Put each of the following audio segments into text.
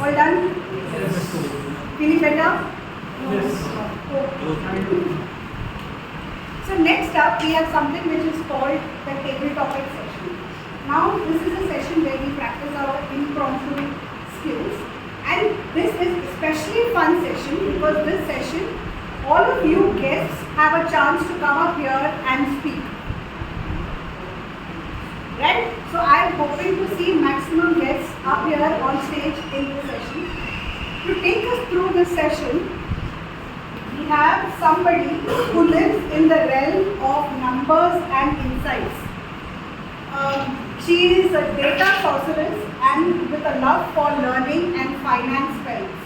All done? Yes. Feeling better? Yes. Okay. So next up we have something which is called the table topic session. Now this is a session where we practice our impromptu skills, and this is especially fun session because this session all of you guests have a chance to come up here and speak. Right? So I am hoping to see maximum guests up here on stage in this session. To take us through this session, we have somebody who lives in the realm of numbers and insights. She is a data sorceress and with a love for learning and finance spells.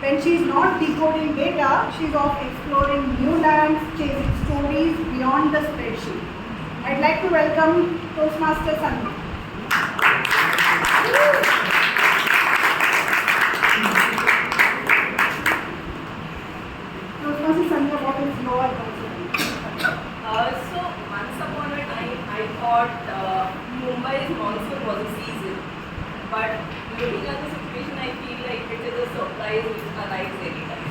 When she is not decoding data, she is off exploring new lands, chasing stories beyond the spreadsheet. I'd like to welcome Toastmasters Sandhya. Toastmasters Sandhya, what is your concept? So once upon a time, I thought Mumbai's monsoon was a season, but looking at the situation, I feel like it is a surprise which arrives anytime.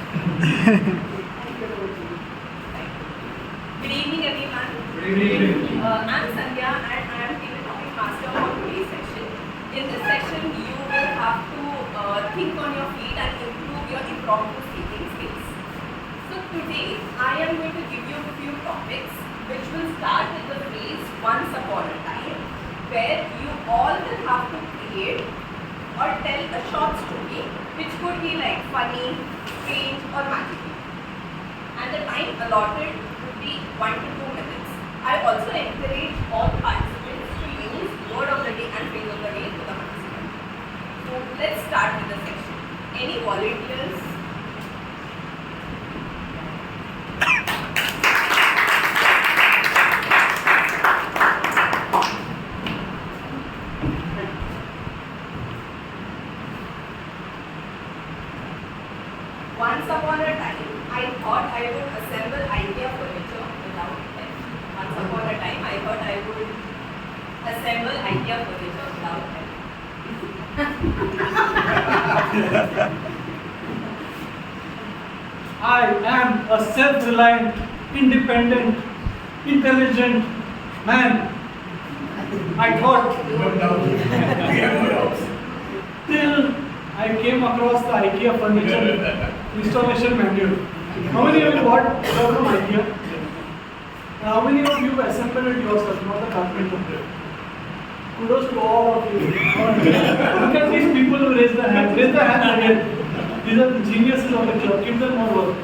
Good evening, everyone. Good evening. I'm Sandhya and I am the topic master for today's session. In this session, you will have to think on your feet and improve your impromptu speaking skills. So today, I am going to give you a few topics which will start with the phrase once upon a time, where you all will have to create or tell a short story which could be like funny, strange or magical. And the time allotted would be 1 to 2 minutes. I also encourage all participants to use word of the day and phrase of the day to the maximum. So let's start with the section. Any volunteers? Once upon a time, I thought I would assemble IKEA furniture without help. Once upon a time, I thought I would assemble IKEA furniture without help. I am a self-reliant, independent, intelligent man. I thought till I came across the IKEA furniture installation manual. How many of you bought from IKEA? How many of you assembled it yourself, not the carpenter? Kudos to all of you. Look at these people who raise their hands. Raise their hands again. These are the geniuses of the club. Give them more work.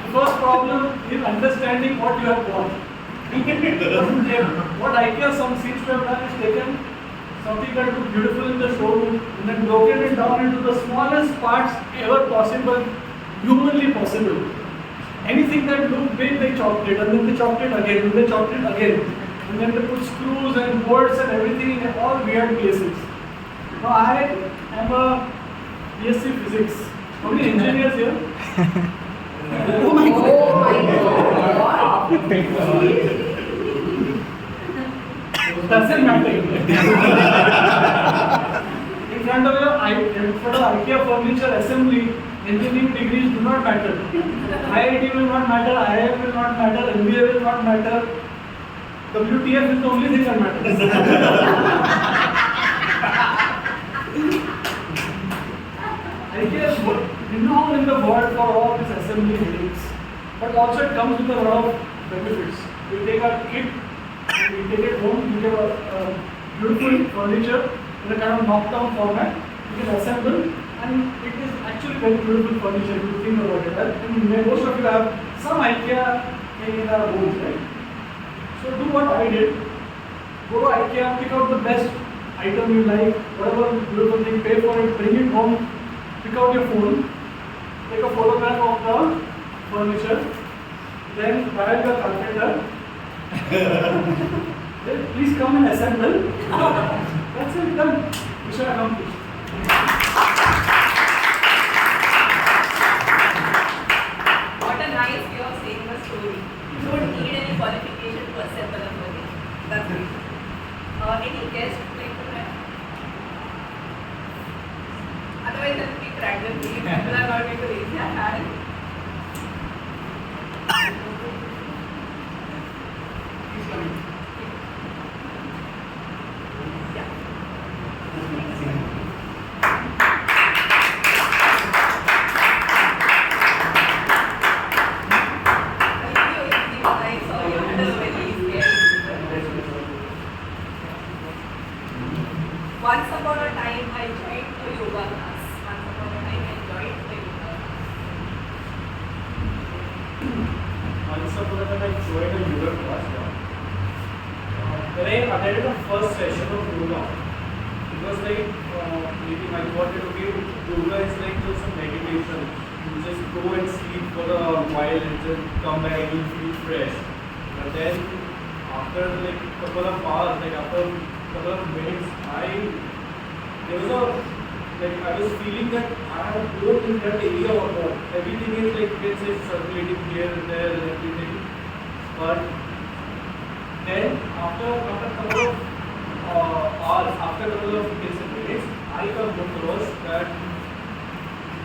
The first problem is understanding what you have bought. What IKEA seems to have done is taken something that looked beautiful in the showroom and then broken it down into the smallest parts ever possible, humanly possible. Anything that looked big, they chopped it, and then they chopped it again, and they chopped it again. And then they put screws and bolts and everything in all weird places. Now I am a BSc Physics. How many engineers here? Oh my God. Oh my God. Doesn't matter. In front of IKEA furniture assembly, engineering degrees do not matter. IIT will not matter, IIM will not matter, MBA will not matter. WTF is the only thing that matters. IKEA is renowned in the world for all these assembly headaches, but also it comes with a lot of benefits. We take our kit and we take it home, we get a beautiful furniture in a kind of knockdown format. You can assemble, and it is actually very beautiful furniture if you think about it. And most of you have some IKEA in our homes, right? So do what I did. Go to IKEA, pick out the best item you like, whatever beautiful thing, pay for it, bring it home, pick out your phone, take a photograph of the furniture, then dial your carpenter. Then please come and assemble. That's it, done. Mission accomplished. What a nice way of saying the story. You don't need any qualification to assemble a furniture. That's great. Any guests like to have? Otherwise, I'll speak randomly. People are not going to raise their hand. Once upon a time, I joined a yoga class. Once upon a time, I joined a yoga class. Once upon a time, I joined a yoga class. When I attended the first session of yoga, it was like maybe I thought that okay, yoga is like just a meditation. You just go and sleep for a while and then come back and you feel fresh. But then after like couple of hours, like after couple of minutes, I was feeling that I have grown in that area or not. Everything is like you can say circulating here and there and everything. But then after couple of hours, after couple of minutes, I come across that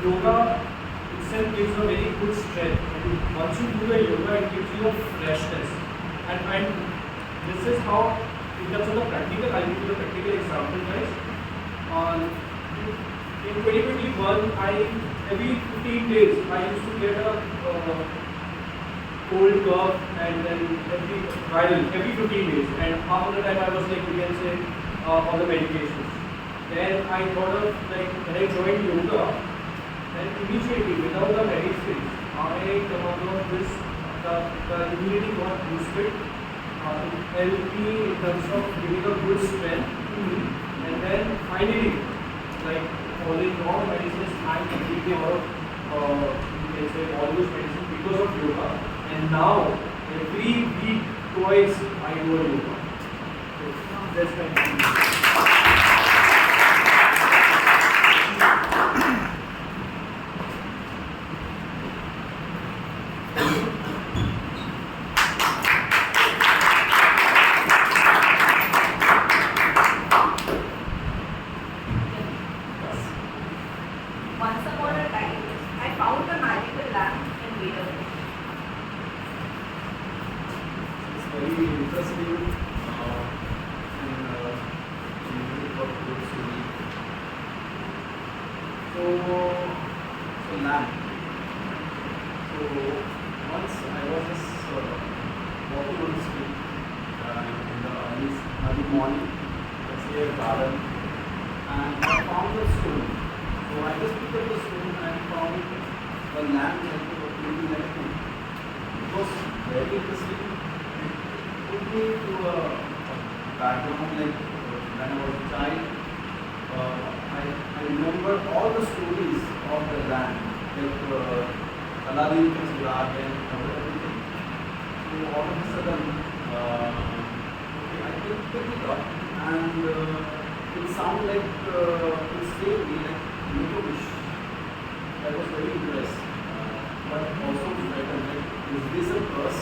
yoga itself gives a very good strength. And once you do the yoga, it gives you a freshness. And this is how, in terms of the practical, I'll give you the practical example, guys. In 2021, every 15 days, I used to get a cold cough and then every 15 days. And half of the time I was like, you can say, on the medications. Then I thought of like, when I joined yoga, and immediately without the medicines, I come across this, the immunity got boosted. It helped me in terms of giving a good strength. And then finally, like following all medicines, I'm completely out of, you can say, all those medicines because of yoga. And now, every week, twice, I do a yoga. So, that's my experience. Once upon a time, I found a magical lamp and made a wish. It's very interesting and music of good story. So lamp. So once I was just walking on the street in the early morning, let's say a garden, and I found a stone. So I just picked up the stone and found the lamp that was looking like me. It was very interesting. It took me to a background like when I was a child. I remember all the stories of the lamp, like Aladdin was black and everything. So all of a sudden, okay, I picked it up and it sounded like it saved me like make a wish. I was very impressed, but also frightened. Like, is this a curse?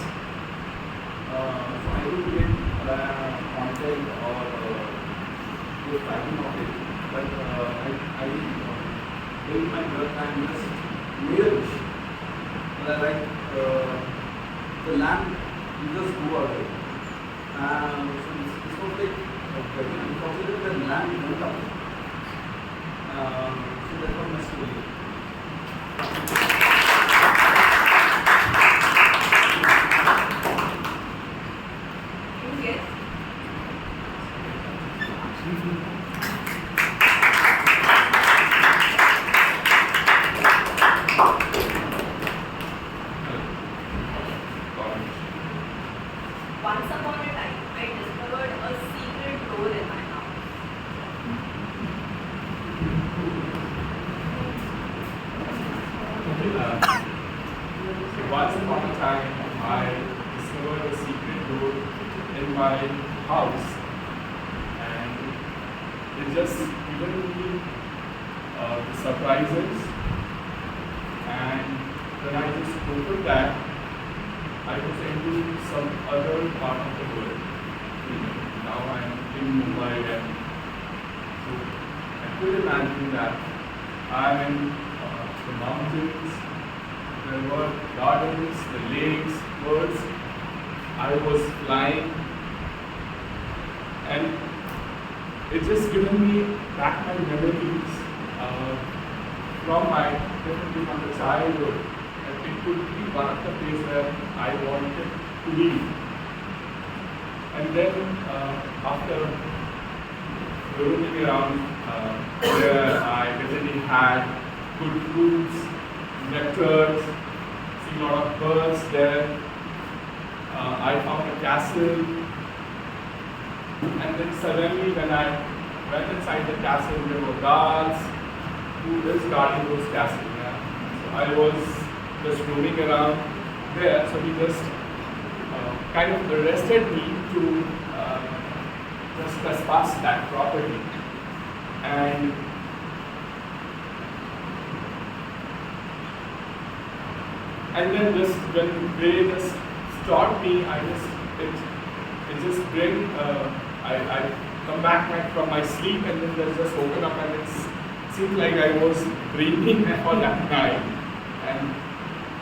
So I didn't get contact or get frightened of it. But I held my breath and just made a wish. And I like the lamp, you just go away. So this was like very unfortunate that the lamp went up. So that was my story. Yes. Once upon a time, I discovered a secret door in my house. Once upon a time, I discovered a secret door in my house, and it just given me the surprises. And when I just opened that, I was into some other part of the world. Now I'm in Mumbai, and so I could imagine that I'm in the mountains, there were gardens, the lakes, birds. I was flying, and it just given me back my memories definitely from the childhood. And it could be one of the places where I wanted to be. And then after roaming around where I definitely had good foods, nectars, see a lot of birds there. I found a castle, and then suddenly when I went inside the castle, there were guards who is guarding those castles. Yeah? So I was just roaming around there, so he just kind of arrested me to just trespass that property. And then just when they just stopped me, it just bring I come back from my sleep, and then they just open up, and it seemed like I was dreaming all that night. And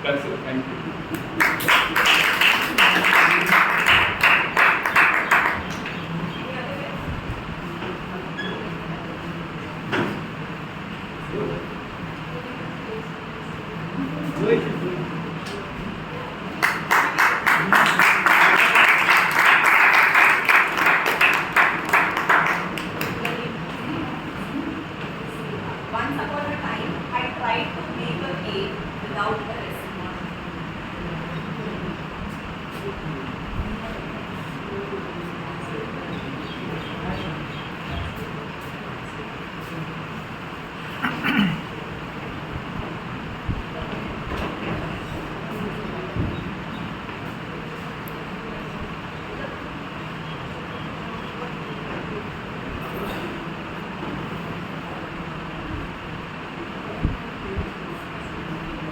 that's it. Thank you. Once upon a time, I tried to make a cake without a recipe.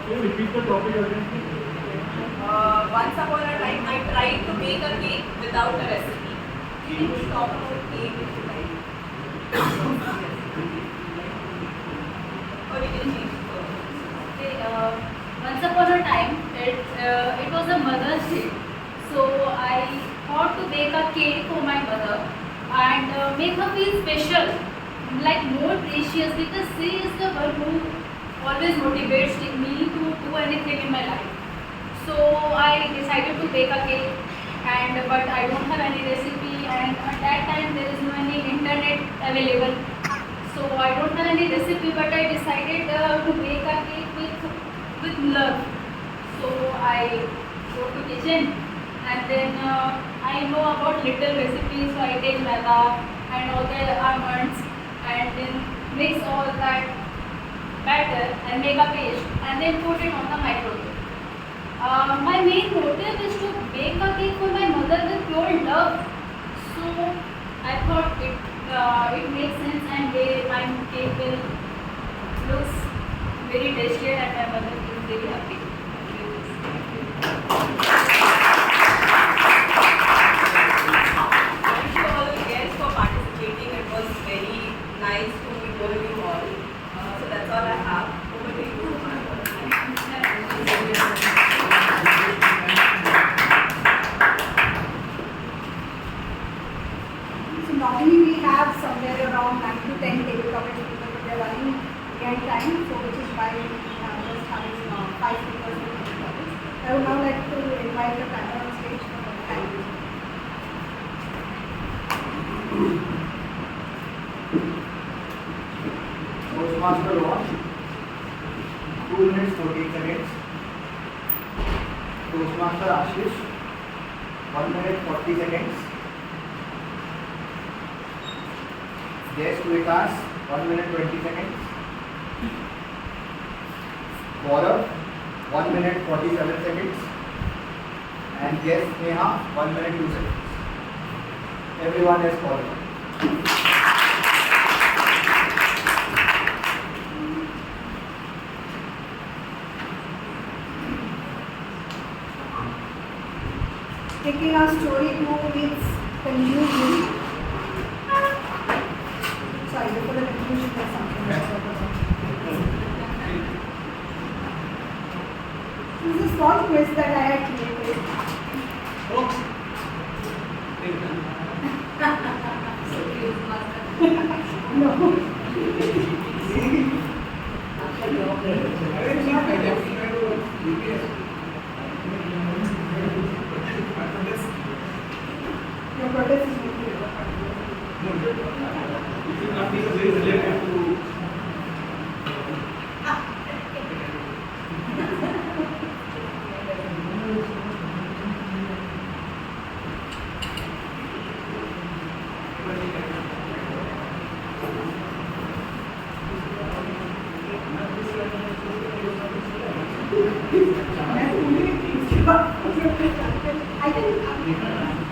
Can you repeat the topic again? Once upon a time, I tried to make a cake without a recipe. You can talk about cake if you like. Or we can change it. Okay, once upon a time, it was a Mother's Day. So I thought to bake a cake for my mother and make her feel special, like more precious, because she is the one who always motivates me to do anything in my life. So I decided to bake a cake, but I don't have any recipe, and at that time there is no any internet available. So I don't have any recipe, but I decided to bake a cake with love. So I go to kitchen, and then I know about little recipes. So I take maida and all the almonds, and then mix all that batter and make a paste, and then put it on the microwave. My main motive is to bake a cake for my mother with pure love. So I thought it makes sense, and my cake will looks very tasty, and my mother is very happy. Thank you all guests for participating. It was very nice to hear you all. So that's all I have. Over to you. So normally we have somewhere around 9 to 10 table topics because we are running behind time, so which is why we just having 5 speakers for table topics. I would now like to invite the panel on stage for the time. Toastmaster 1, 2 minutes 14 seconds. Toastmaster Ashish, 1 minute 40 seconds. Guest Vikas, 1 minute 20 seconds. Gaurav, 1 minute 47 seconds. And guest Neha, 1 minute 2 seconds. Everyone has followed. Taking our story to its conclusion. Sorry, before the conclusion, there's something. This is a small quiz that I had created. No. Your protest is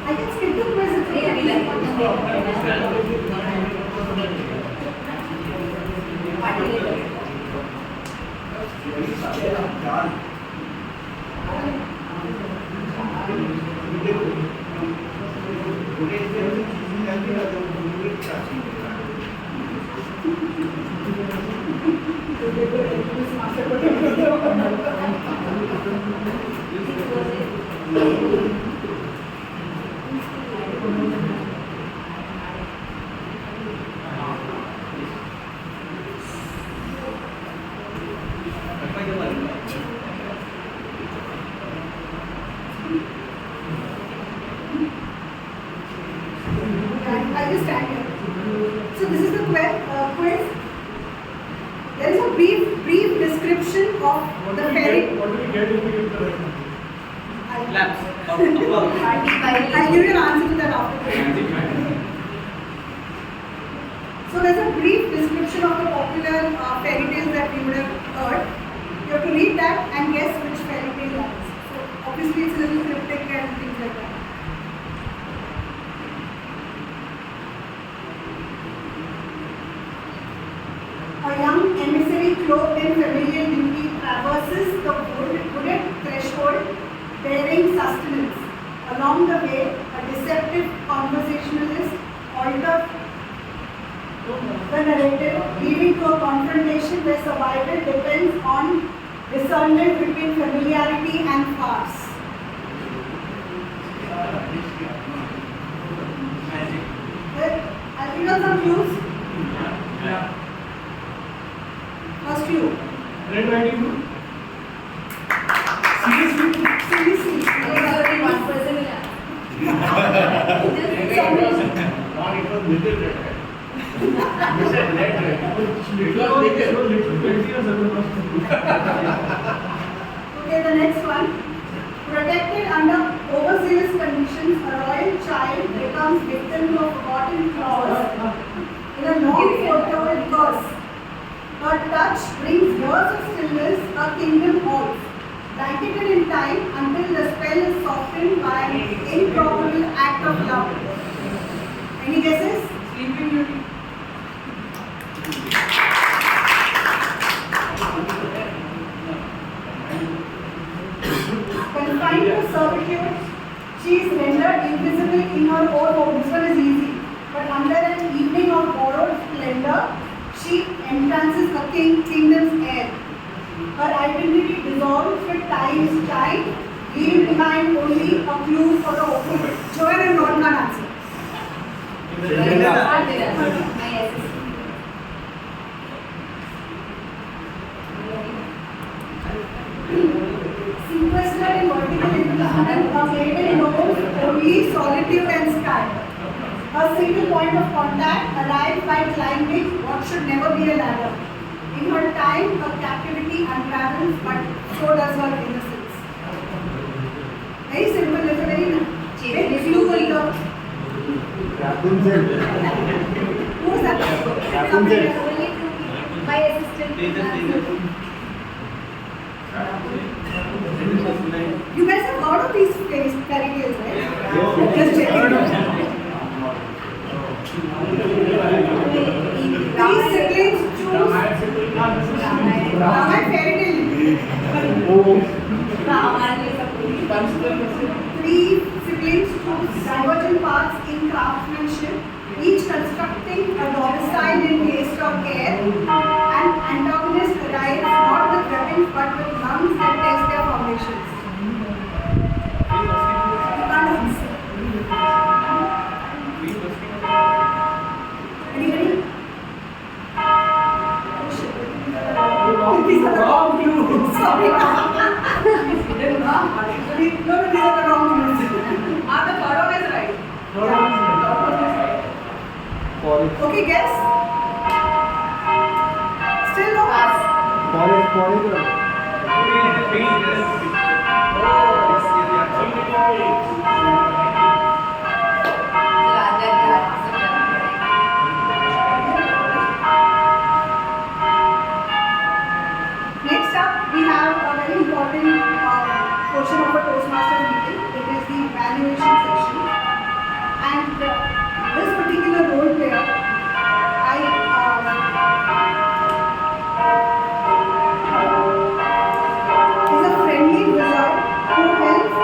I can skip the quiz. It's I just stand here. So this is the quiz. There is a brief description of the fairy. What do we get if we get the right one? I'll give you an answer to that after. So there's a brief description of the popular fairy tales that we would have heard. You have to read that and guess which fairy tale that is. So obviously it's a little cryptic and things like that. A young emissary cloaked in familiar beauty traverses the wooded threshold bearing sustenance. Along the way, a deceptive conversationalist alters the narrative, leading to a confrontation where survival depends on discernment between familiarity and farce. I'll give you some clues. First clue. Red Riding Hood? Seriously. Okay, the next one. Protected under overzealous conditions, a royal child becomes victim to a forgotten clause in a long foretold curse. Her touch brings years of stillness, a kingdom halts, blanketed in time until the spell is softened by an improbable act of love. Any guesses? Sleeping Beauty. Confined to servitude, she is rendered invisible in her own home. This one is easy. But under an evening of borrowed splendor, she entrances the kingdom's air. Her identity dissolves with time's tide, leaving behind only a clue for the open. Joanne and not an answer. Sequestered in vertical incline, a maiden knows only solitude and sky. A single point of contact arrived by climbing what should never be a ladder. In her time, her captivity unravels, but so does her innocence. Very simple, it's a very big clue in the. Who is that? My assistant. You guys have heard of these fairy tales, right? Just checking. Three siblings choose. Ramayana fairy tale. Three siblings choose divergent paths in craftsmanship, each constructing a domicile in taste or care. An antagonist arrives not with weapons but with lungs that test their foundations. You can't answer. Anybody? Oh shit. These are the wrong clues. Sorry. No, these are the wrong clues. The third one is right. Okay, guess. Still no? Next up, we have a very important portion of a Toastmasters meeting. It is the evaluation session. And this particular role player, is a friendly wizard who helps.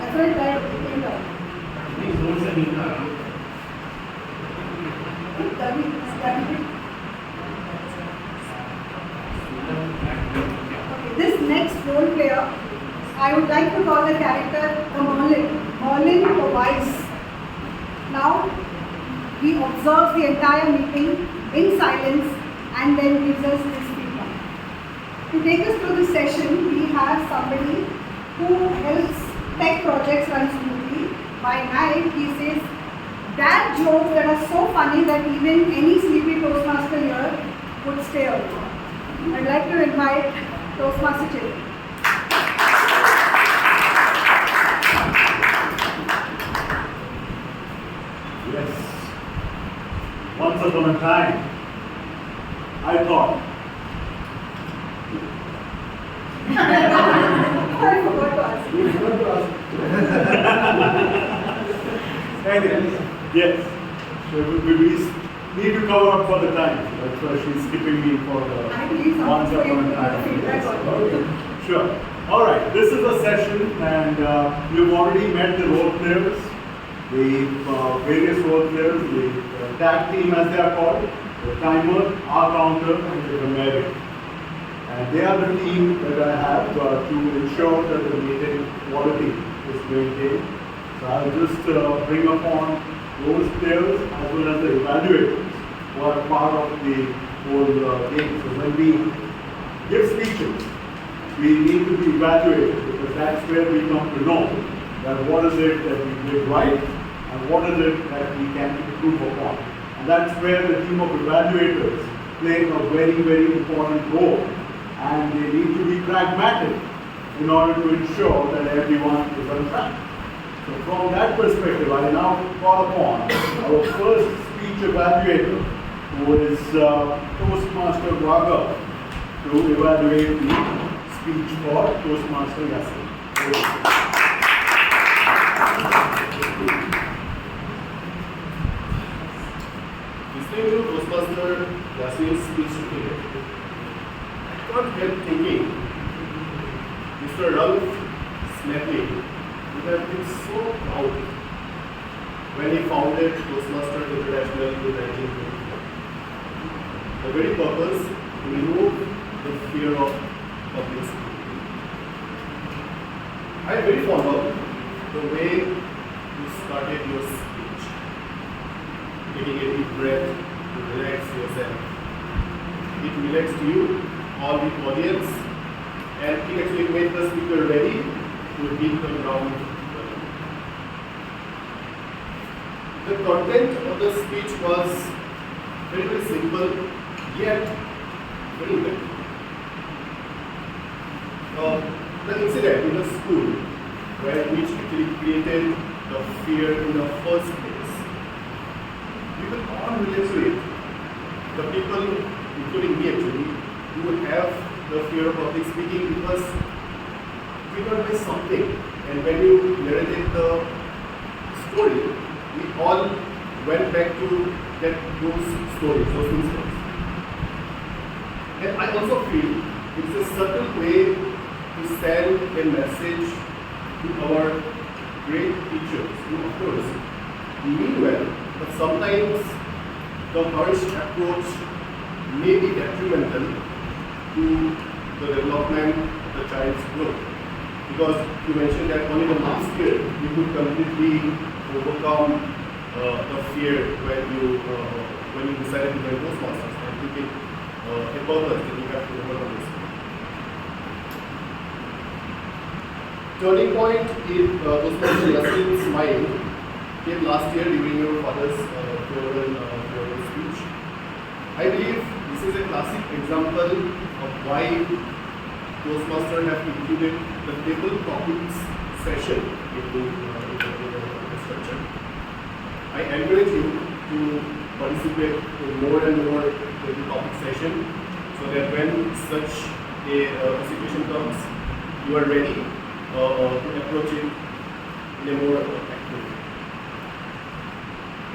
That's right, right. Okay, this next role player, I would like to call the character the Merlin Tobias. Now, he observes the entire meeting in silence and then gives us his feedback. To take us through this session, we have somebody who helps tech projects run smoothly. By night, he says dad jokes that are so funny that even any sleepy Toastmaster here would stay awake. I'd like to invite Toastmaster Children. Yes. Once upon a time, I thought. I forgot to ask. Anyway, yes. So we need to cover up for the time. That's why she's skipping me for the I believe once something upon a for time. feedback Yes. on. Okay. Sure. All right. This is a session, and you've already met the role players, the various role players, the tag team as they are called, the timer, our counter, and the grammarian. And they are the team that I have to ensure that the meeting quality is maintained. So I'll just bring upon those players as well as the evaluators who are part of the whole game. So when we give speeches, we need to be evaluated because that's where we come to know that what is it that we did right and what is it that we can improve upon. And that's where the team of evaluators play a very, very important role. And they need to be pragmatic in order to ensure that everyone is on track. So from that perspective, I now call upon our first speech evaluator, who is Toastmaster Raga, to evaluate the speech for Toastmaster Yasin. Listening to Toastmaster Yasin's speech today, I can't help thinking Mr. Ralph Smedley would have been so proud when he founded Toastmasters International in 1924. The very purpose to remove the fear of public speaking. I am very fond of the way you started your speech, taking a deep breath to relax yourself. It relaxed you, all the audience, and it actually made the speaker ready to hit the ground. The content of the speech was very, very simple, yet very good. The incident in the school which actually created the fear in the first place. We will all relate to it. The people, including me actually, who have the fear of public speaking because triggered by something. And when you narrated the story, we all went back to those stories, those incidents. And I also feel it's a subtle way to send a message to our great teachers who, of course, mean well, but sometimes the harsh approach may be detrimental to the development of the child's growth. Because you mentioned that only the last year you could completely overcome the fear when you decided to join Toastmasters. I think it a purpose that you have to overcome this. Turning point in Toastmasters Yasin's mind came last year during your father's farewell speech. I believe this is a classic example of why Toastmasters have included the table topics session into the structure. I encourage you to participate in more and more table topic session so that when such a situation comes, you are ready to approach it in a more active way.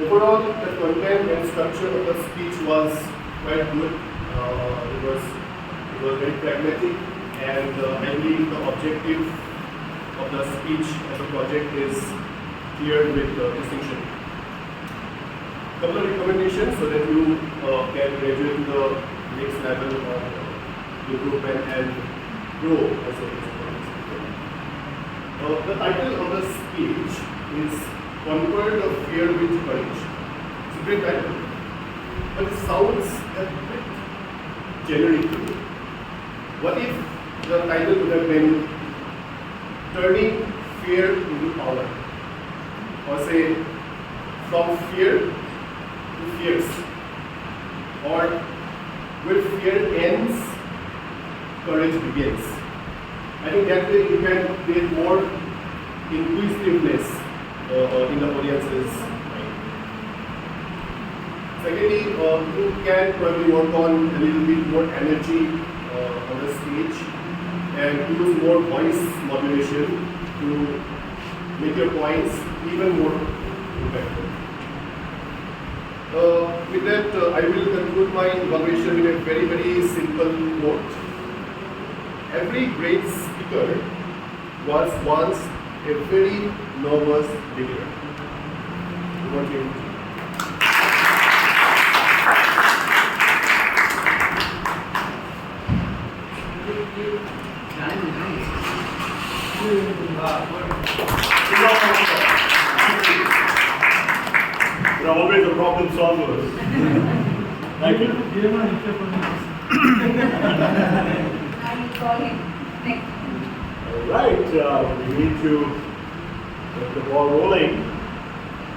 Overall, the content and structure of the speech was quite good. It was very pragmatic, and I believe the objective of the speech as a project is clear with distinction. Couple of recommendations so that you can graduate to the next level of improvement and grow as a speaker. The title of the speech is Conquer the Fear with Courage. It's a great title, but it sounds a bit generic to me. What if the title would have been Turning Fear into Power? Or say, From Fear to Fierce? Or where fear ends, courage begins? I think that way you can create more inquisitiveness in the audience's mind. Secondly, you can probably work on a little bit more energy on the stage and use more voice modulation to make your points even more impactful. With that, I will conclude my evaluation with a very, very simple quote. Every great speaker was once a very nervous beginner. Over to you. You're always a problem solver. Thank you. I'm calling next. Alright, we need to get the ball rolling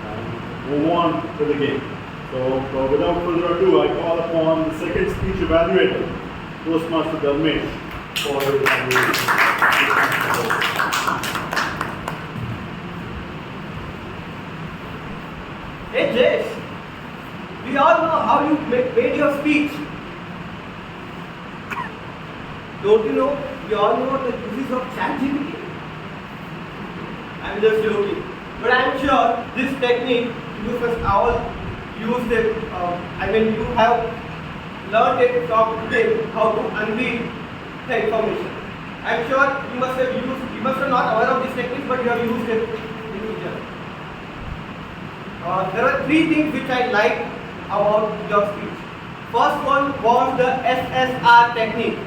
and move on to the game. So without further ado, I call upon the second speech evaluator, Toastmaster Dharmesh, for evaluation. Hey Jayesh, we all know how you made your speech. Don't you know? We all know the uses of ChatGPT. I'm just joking, but I'm sure this technique you must all used it. You have learned it from today how to unveil the information. I'm sure you must have used. You must have not aware of this technique, but you have used it in future. There are three things which I like about your speech. First one was the SSR technique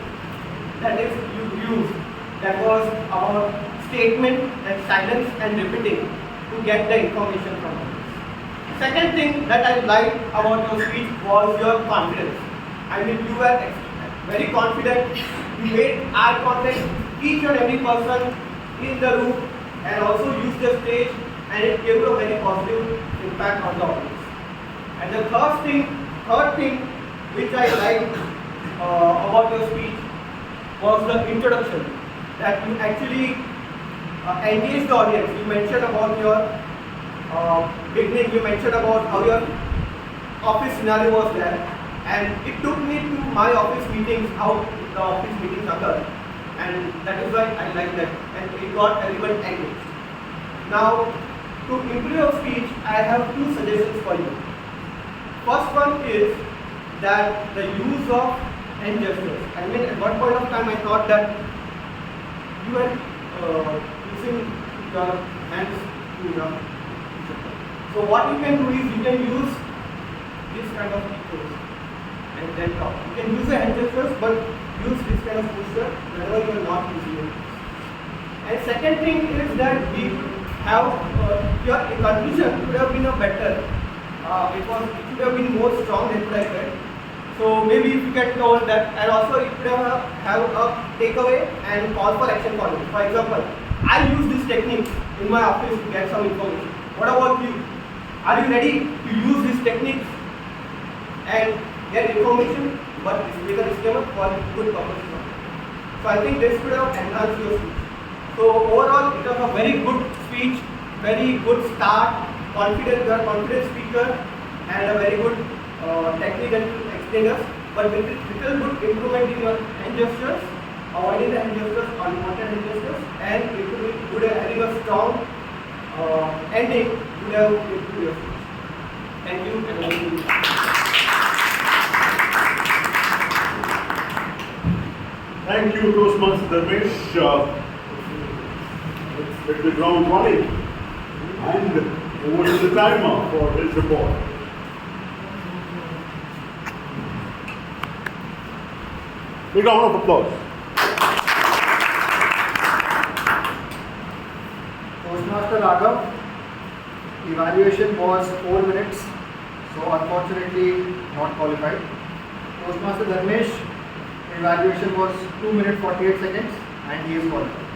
that is you used. That was about statement and silence and repeating to get the information from it. Second thing that I liked about your speech was your confidence. You were very confident. You made eye contact with each and every person in the room and also used the stage, and it gave you a very positive impact on the audience. And the third thing which I liked about your speech was the introduction, that you actually engaged audience. You mentioned about your beginning, you mentioned about how your office scenario was there, and it took me to my office meetings, how the office meetings occur, and that is why I like that, and it got everyone engaged. Now, to improve your speech, I have two suggestions for you. First one is that the use of hand gestures. I mean, at one point of time, I thought that you were using your hands to so what you can do is you can use this kind of pictures and then talk. You can use the hand gestures, but use this kind of posture whenever you are not using it. And second thing is that we have your conclusion could have been a better. It should have been more strong than like that. So maybe if you can told that, and also it could have a takeaway and call for action for you. For example, I use this technique in my office to get some information. What about you? Are you ready to use these techniques and get information, but with a disclaimer for good purpose? So I think this could have enhanced your speech. So overall, it was a very good speech, very good start, confident, you are a confident speaker, and a very good technique that you explain us. But with little good improvement in your hand gestures, avoiding the hand gestures, unwanted hand gestures, and it would have having a strong ending would have improved your speech. Thank you, and thank you. Thank you, Toastmasters Dharmesh. Let's hit the ground running. And over to the timer for his report. Big round of applause. Toastmaster Raghav, evaluation was 4 minutes, so unfortunately not qualified. Toastmaster Dharmesh, evaluation was 2 minutes 48 seconds, and he is qualified.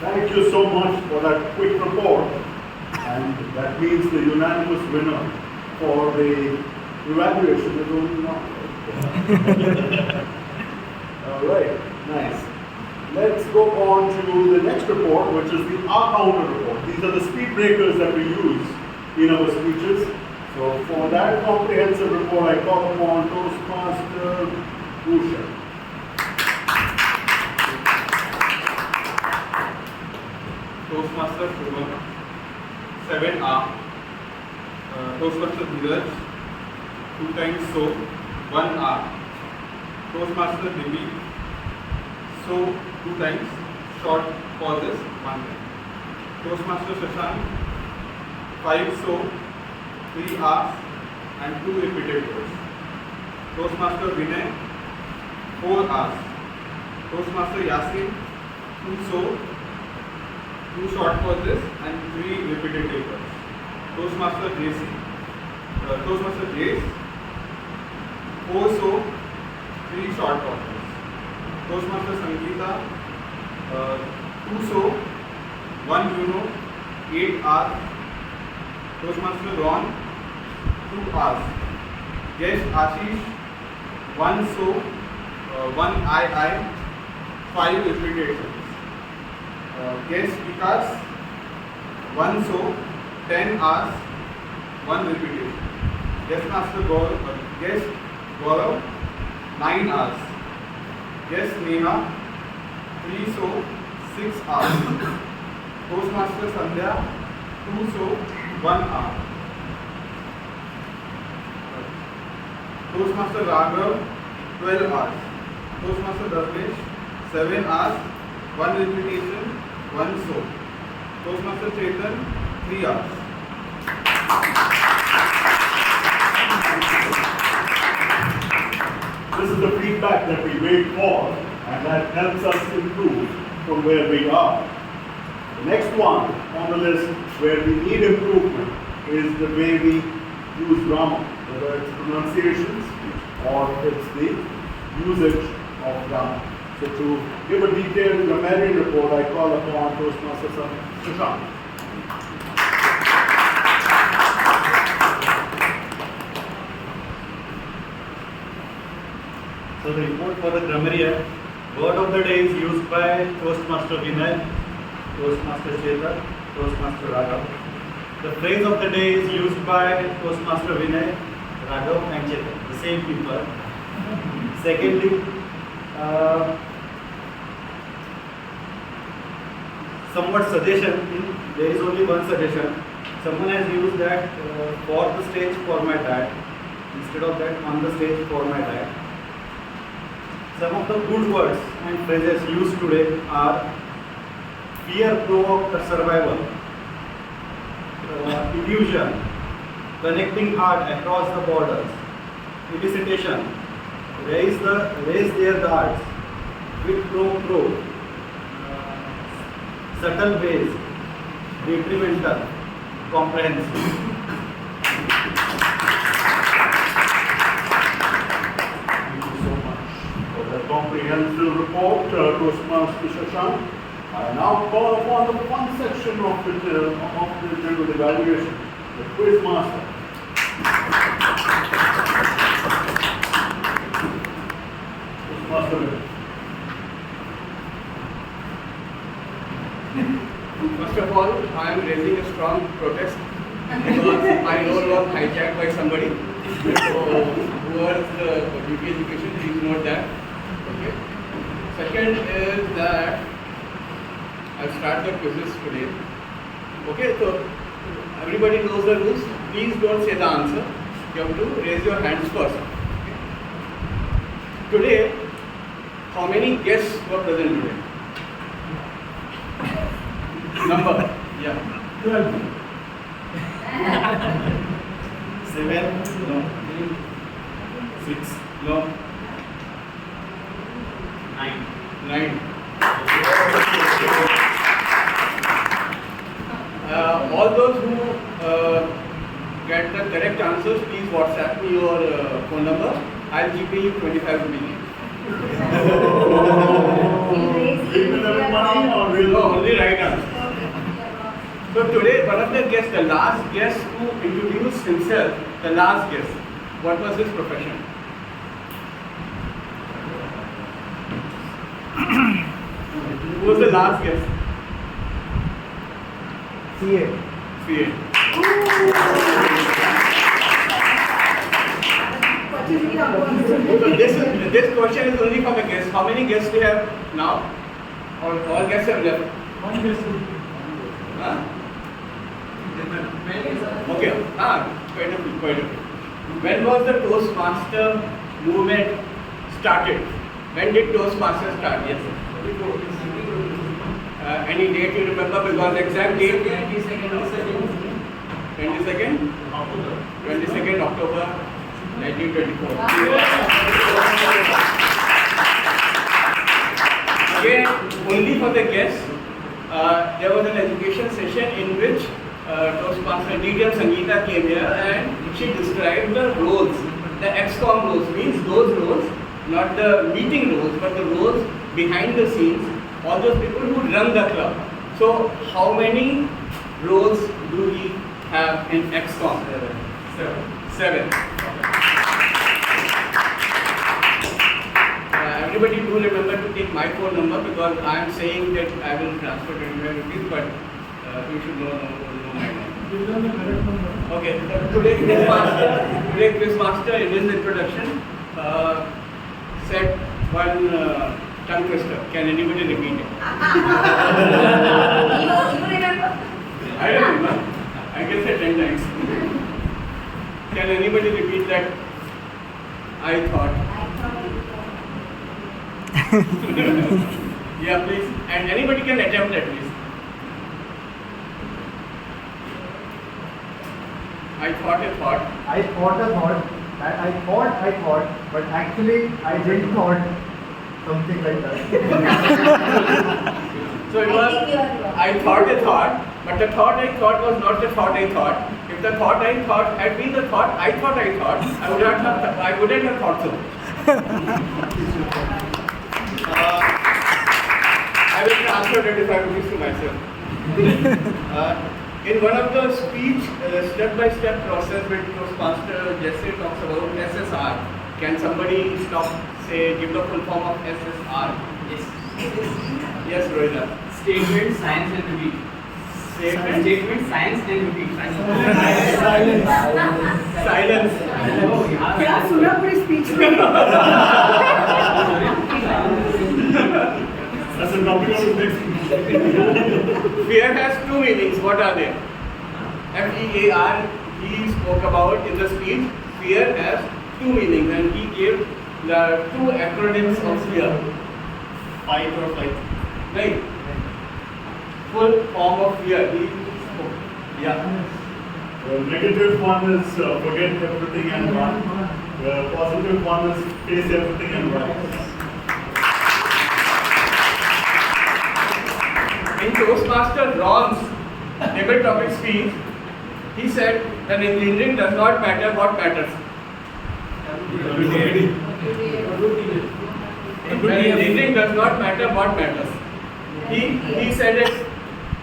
Thank you so much for that quick report. And that means the unanimous winner for the evaluation is only now. All right, nice. Let's go on to the next report, which is the R-counter report. These are the speed breakers that we use in our speeches. So for that comprehensive report, I call upon Toastmaster Usha. Toastmaster Shubham, 7R. Toastmaster Dheeraj, 2 times so, 1R. Toastmaster Divi, so 2 times, short pauses, 1 time. Toastmaster Shashank, 5 so, 3 R's and 2 repeated words. Toastmaster Vinay, 4 R's. Toastmaster Yasin, 2 so, 2 short pauses and 3 repetitive words. Toastmaster Jace, 4 so, 3 short pauses. Toastmaster Sangeeta, 2 so, 1 Juno, 8 R's. Toastmaster Ron, 2 R's. Guest Ashish, 1 so, 1 I, 5 repetitions. Guest Vikas, 1 so, 10 R's, 1 repetition. Guest Gaurav, 9 R's. Guest Neha, 3 so, 6 R's. Toastmaster Sandhya, 2 so, 1 R. Toastmaster Raghav, 12 R's. Toastmaster Dharmesh, 7 R's, 1 repetition, 1 so. Toastmaster Chetan, 3 R's. This is the feedback that we wait for, and that helps us improve from where we are. The next one on the list where we need improvement is the way we use grammar, whether it's pronunciations or it's the usage of grammar. So to give a detailed grammarian report, I call upon Toastmaster Shashank. So the report for the grammarian. Word of the day is used by Toastmaster Vinay, Toastmaster Chetan, Toastmaster Raghav. The phrase of the day is used by Toastmaster Vinay, Raghav and Chetan, the same people. Secondly, somewhat suggestion, there is only one suggestion. Someone has used that for the stage for my dad, instead of that on the stage for my dad. Some of the good words and phrases used today are fear-provoked survival, illusion, connecting heart across the borders, elicitation, raise their guards, quid pro quo, subtle ways, detrimental, comprehensive. Comprehensive report, Toastmaster Shashank. I now call upon the fun section of the general evaluation, the quiz master. Quiz master. First of all, I am raising a strong protest because my role was hijacked by somebody. So, who was the VP Education, please note that. Okay. Second is that I'll start the quizzes today. Okay, so everybody knows the rules. Please don't say the answer. You have to raise your hands first. Okay. Today, how many guests were present today? Number? Yeah. 12. 7, no. 6, No. 9. 9. All those who get the correct answers, please WhatsApp me your phone number. I'll give you 25 rupees. Give me the money or will No, only right answer. So today, one of the guests, the last guest who introduced himself, the last guest, what was his profession? Who was the last guest? CA. CA. So this question is only for the guests. How many guests do you have now? All guests have left. One guess. Huh? Okay. Quite a few. When was the Toastmaster movement started? When did Toastmasters start? Yes. Any date you remember? Because exact date. 22nd October 1924. Again, only for the guests. There was an education session in which Toastmaster DDM Sangeeta came here and she described the roles, the XCOM roles, means those roles, not the meeting roles, but the roles behind the scenes, all those people who run the club. So, how many roles do we have in XCOM? 7. Everybody do remember to take my phone number because I am saying that I will transfer 25 rupees, but you should know my number. Give them the correct number. Okay, so today Quiz Master in his introduction said one tongue twister. Can anybody repeat it? You remember? I don't remember. I can say 10 times. Can anybody repeat that? I thought. Yeah, please. And anybody can attempt that, please. I thought a thought. I thought a thought. I thought, but actually I didn't thought something like that. So it was, I thought a thought, but the thought I thought was not the thought I thought. If the thought I thought had been the thought, I wouldn't have thought so. I will transfer 25 rupees to myself. In one of the speech, step-by-step process which Toastmaster Jesse talks about SSR, can somebody stop say, give the full form of SSR. Yes, Rohita. Statement, science and repeat. Statement, science and repeat. Silence. क्या सुना पूरी speech में? That's a topic of the next. Fear has two meanings. What are they? FEAR, he spoke about in the speech. Fear has two meanings, and he gave the two acronyms of fear. Fight or flight. Right? Full form of fear. He spoke. Yeah. The negative one is forget everything and run. The positive one is face everything and rise. In Toastmasters Ron's debate topic speech, he said that in engineering does not matter what matters. Engineering does not matter what matters. He said it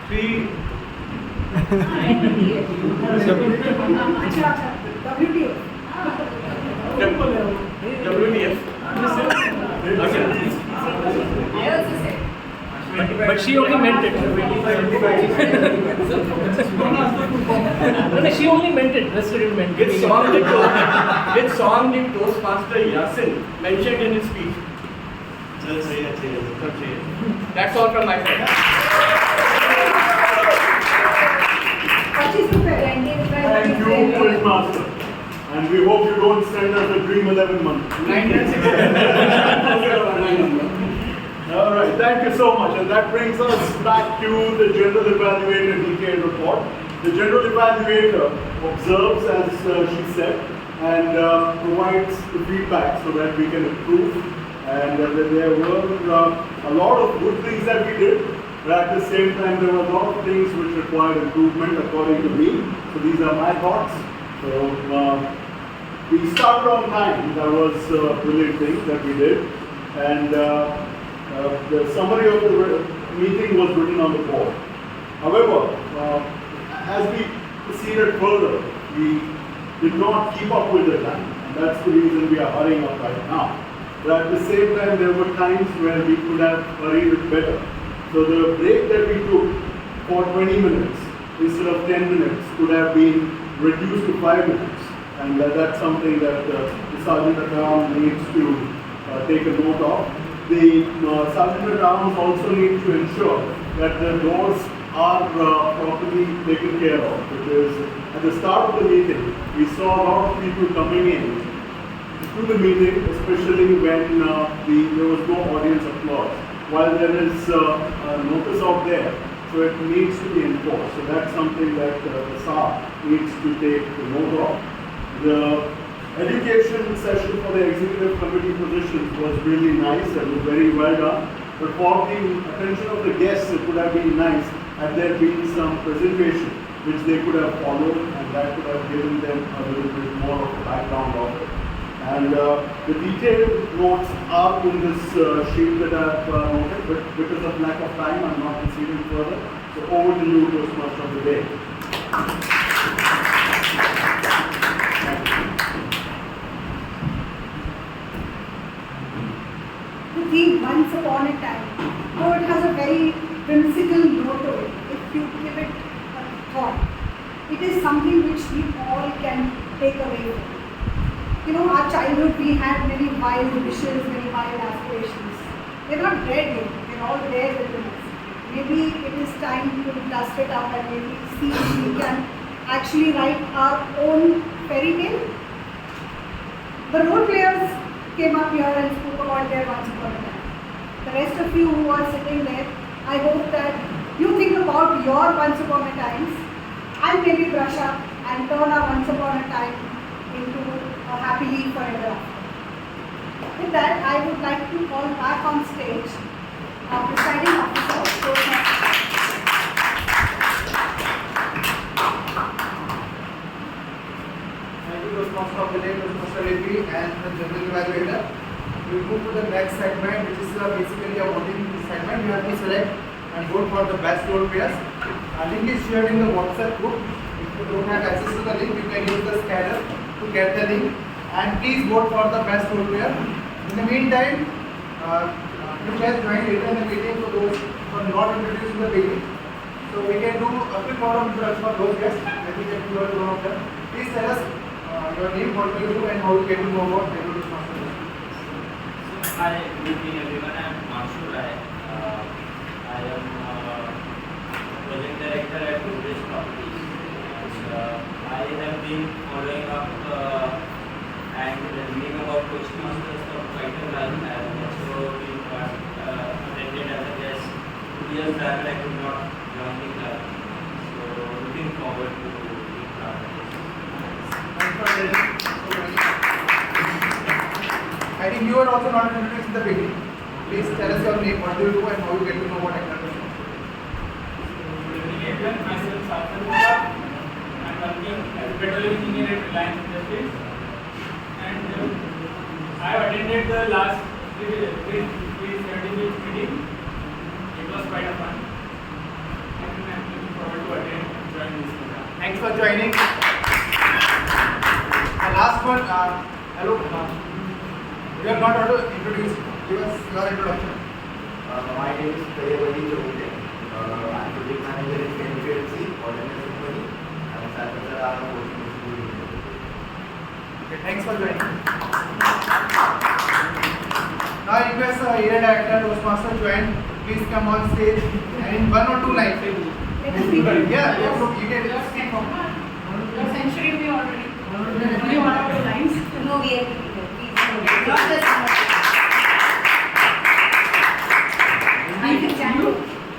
three. अच्छा अच्छा WTO. WTF. I also said. But she only meant it. No, she only meant it. Rest didn't meant it. Which song did Toastmaster Yasin mentioned in his speech? That's all from my side. 25 रुपए. Thank you, Toastmaster. And we hope you don't send us a Dream 11 month. 996. All right, thank you so much. And that brings us back to the General Evaluator detailed report. The General Evaluator observes, as she said, and provides the feedback so that we can improve. And there were a lot of good things that we did, but at the same time there were a lot of things which required improvement according to me. So these are my thoughts. So we started on time. That was a brilliant thing that we did. And the summary of the meeting was written on the board. However, as we proceeded further, we did not keep up with the time. And that's the reason we are hurrying up right now. But at the same time, there were times where we could have hurried it better. So the break that we took for 20 minutes instead of 10 minutes could have been reduced to 5 minutes. And that's something that the Sergeant at Arms needs to take a note of. The Sergeant at Arms also need to ensure that the doors are properly taken care of, because at the start of the meeting, we saw a lot of people coming in to the meeting, especially when there was no audience applause. While there is a notice out there, so it needs to be enforced. So that's something that the SAR needs to take note of. The education session for the executive committee positions was really nice and was very well done. But for the attention of the guests, it would have been nice had there been some presentation which they could have followed, and that could have given them a little bit more of a background of it. And the detailed notes are in this sheet that I have noted, but because of lack of time, I'm not proceeding further. So over to you, Toastmaster of the day. The theme Once Upon a Time. Though it has a very whimsical note to it, if you give it a thought, it is something which we all can take away from. You know, our childhood, we had many wild wishes, many wild aspirations. They're not dead yet, they're all there within us. Maybe it is time to dust it up and maybe see if we can actually write our own fairy tale. The role players came up here and spoke about their Once Upon a Time. The rest of you who are sitting there, I hope that you think about your Once Upon a Times and maybe brush up and turn our Once Upon a Time into a happily forever after. With that, I would like to call back on stage our presiding officer, Toastmasters. Thank you, Toastmaster of the day, Toastmaster AP, and the General Evaluator. We will move to the next segment, which is basically a voting segment. You have to select and vote for the best role players. A link is shared in the WhatsApp group. If you don't have access to the link, you can use the scanner to get the link. And please vote for the best role player. In the meantime, you guys join later in the meeting for those who are not introduced in the beginning. So we can do a quick round of introduction for those guests. Let me get to one of them. Please tell us your name, what do you do, and how you get to know about Table Toastmasters. Hi, good evening everyone. I am Mansur Rai. I am project director at British Properties. And, I have been following up and reading about Toastmasters for quite a while. I have also been attended as a guest 2 years back. I could not join the club. So looking forward to being part of this. Thanks for sharing. I think you are also not introduced in the beginning. Please tell us your name, what do you do, and how you get to know what actor. Good evening everyone, myself Sarthak Gupta. I am working as a petroleum engineer at Reliance Industries, and I have attended the last 375th meeting. It was quite a fun, and I am looking forward to attend and join this program. Thanks for joining. The last one, hello. You are not auto introduced. Give us your introduction. My name is Prayavati Chote. I am project manager in KNPLC, Ordinance Company. I am Sarkar coaching school. Okay, thanks for joining. Now I request area director Toastmaster join. Please come on stage and in 1 or 2 lines. Yeah, you can speak from. You're censuring me already. Only 1 or 2 lines. No VIP here, please. Not this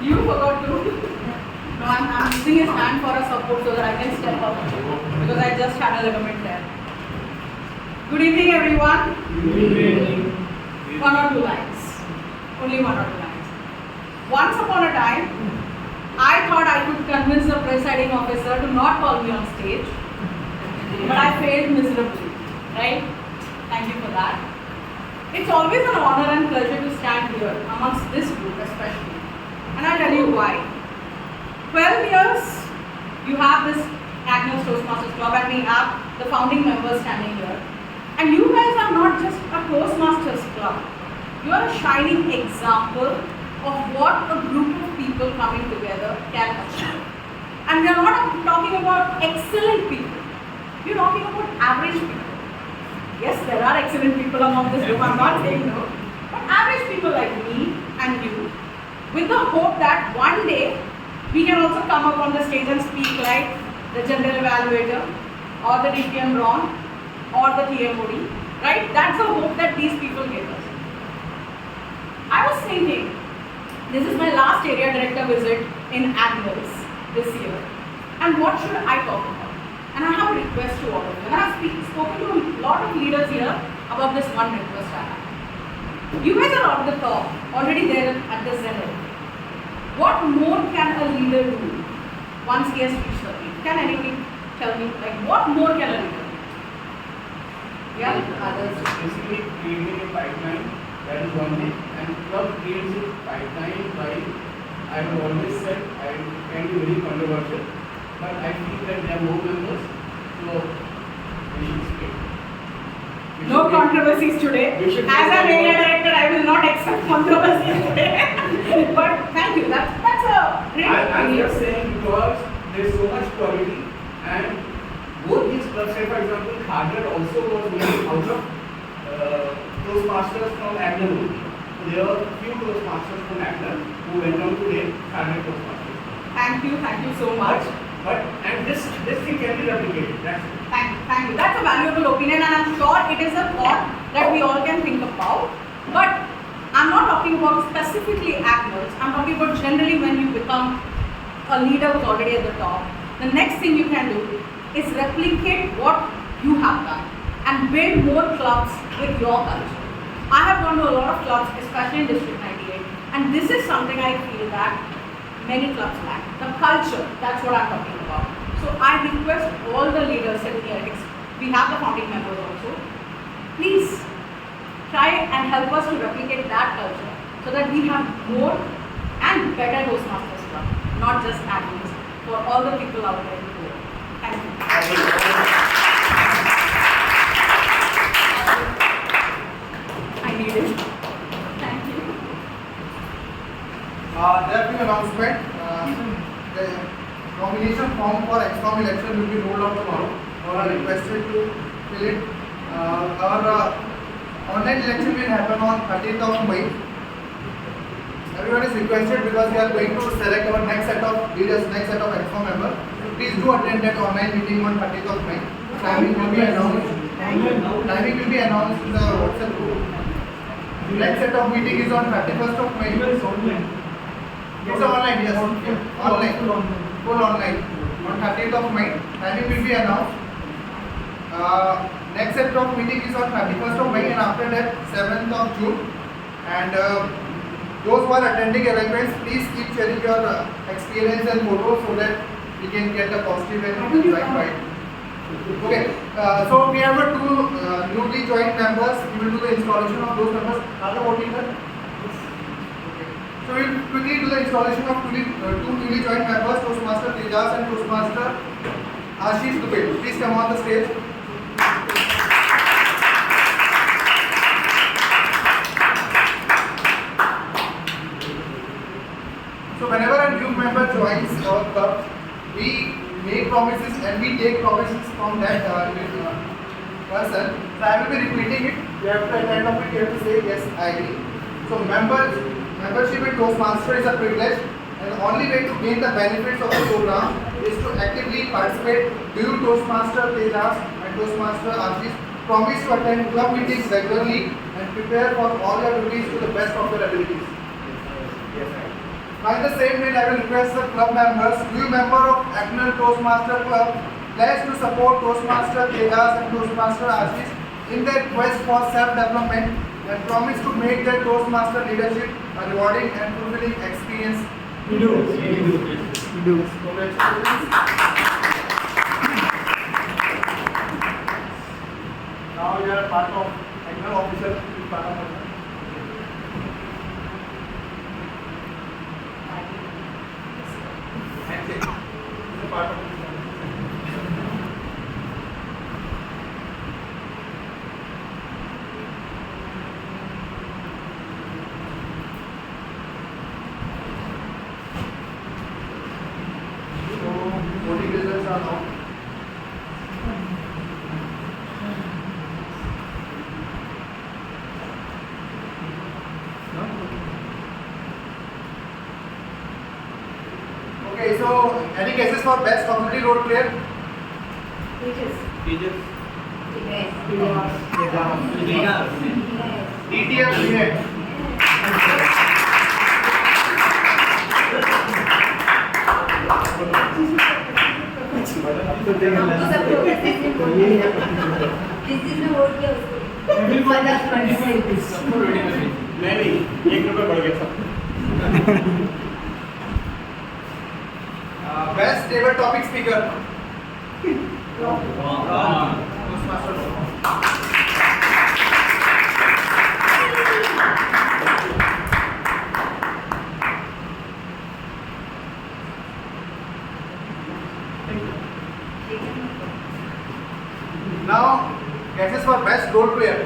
You forgot to. No, I'm using his hand for a support so that I can step up because I just had a ligament there. Good evening, everyone. Good evening. 1 or 2 lines. Only 1 or 2 lines. Once upon a time, I thought I could convince the presiding officer to not call me on stage, but I failed miserably. Right? Thank you for that. It's always an honor and pleasure to stand here amongst this group, especially. And I'll tell you why. 12 years, you have this Agnes Toastmasters Club, and we have the founding members standing here. And you guys are not just a Toastmasters Club. You are a shining example of what a group of people coming together can achieve. And we are not talking about excellent people. We are talking about average people. Yes, there are excellent people among this group, I'm not saying no. But average people like me and you, with the hope that one day we can also come up on the stage and speak like the general evaluator or the DPM Ron or the TMOD, right? That's the hope that these people gave us. I was thinking, this is my last area director visit in Agnes this year, and what should I talk about? And I have a request to all of you, and I have spoken to a lot of leaders here about this one request I have. You guys are at the top, already there at the zenith. What more can a leader do once he has reached the peak? Can anybody tell me, like, what more can a leader do? Yeah, others. Basically, creating a pipeline, that is one thing, and club creates a pipeline by, I have always said, I can be very controversial, but I feel that there are more members, so we should speak. No controversies today. As an area director, I will not accept controversies today. But thank you. That's a great I'm idea. just saying because there is so much quality, and both these clubs, say for example, Khadar also was made out of Toastmasters from Agner only. So there were few Toastmasters from Agner who went on to make Khadar Toastmasters. Thank you so much. And this thing can be replicated. That's it. Thank you. That's a valuable opinion, and I'm sure it is a thought that we all can think about. But I'm not talking about specifically Agners. I'm talking about generally when you become a leader who's already at the top. The next thing you can do is replicate what you have done and build more clubs with your culture. I have gone to a lot of clubs, especially in District 98, and this is something I feel that many clubs lack. The culture, that's what I'm talking about. So I request all the leaders sitting here, we have the founding members also, please try and help us to replicate that culture so that we have more and better Toastmasters Club, not just admins, for all the people out there who do it. Thank you. I need there have been announcement. The nomination form for ExCom election will be rolled out tomorrow. All are requested to fill it. Our online election will happen on 30th of May. Everyone is requested because we are going to select our next set of leaders, next set of ExCom members. So please do attend that online meeting on 30th of May. Timing will be announced. Timing will be announced in the WhatsApp group. The next set of meeting is on 31st of May. It's online. It's online, yes. Online. Full online. On 30th of May. Timing will be announced. Next set of meeting is on 31st of May and after that 7th of June. And those who are attending events, please keep sharing your experience and photos so that we can get a positive and right. Okay, so we have two newly joined members. We will do the installation of those members. Are they voting there? Okay. So we will quickly do the installation of two newly joined members, Toastmaster Tejas and Toastmaster Ashish Dubey. Please come on the stage. So whenever a new member joins our club, we make promises and we take promises from that person. So I will be repeating it. You have to at the end of it, you have to say yes, I agree. So membership in Toastmaster is a privilege, and the only way to gain the benefits of the program is to actively participate. Do you, Toastmaster Tejas and Toastmaster Ashish, promise to attend club meetings regularly and prepare for all your duties to the best of your abilities? Yes, I agree. By the same way, I will request the club members, new member of Acnal Toastmaster Club, pledge to support Toastmaster Tejas and Toastmaster Ashish in their quest for self-development and promise to make their Toastmaster leadership a rewarding and fulfilling experience. We do. Congratulations. Now you are part of Acnal officer, you are part of Acnal. Part of voting results are out. Okay, so any guesses for best community road player? DTF Vinay. नहीं ₹1 बढ़ गया सब Best table topic speaker. Toastmaster. Now, guesses for best role player.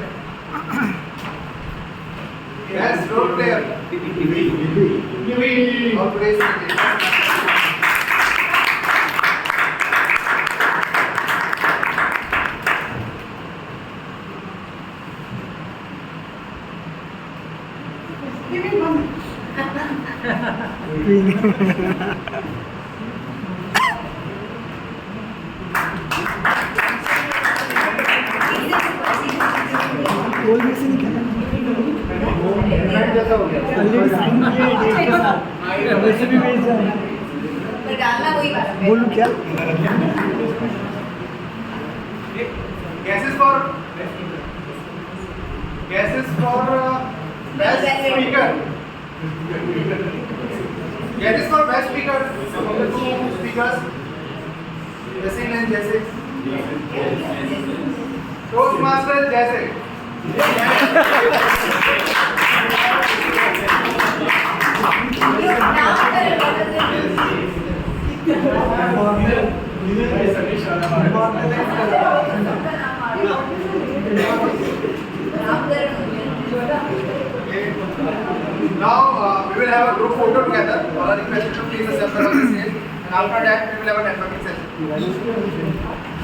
Best role player. All praise to you. Give me one. बोलूं क्या? Guesses for best speaker. Guesses for best speaker. Among the two speakers, Yasin and Jesse. Toastmaster Jesse. Okay. Now we will have a group photo together. All are requested to please assemble on the stage. And after that, we will have a networking session.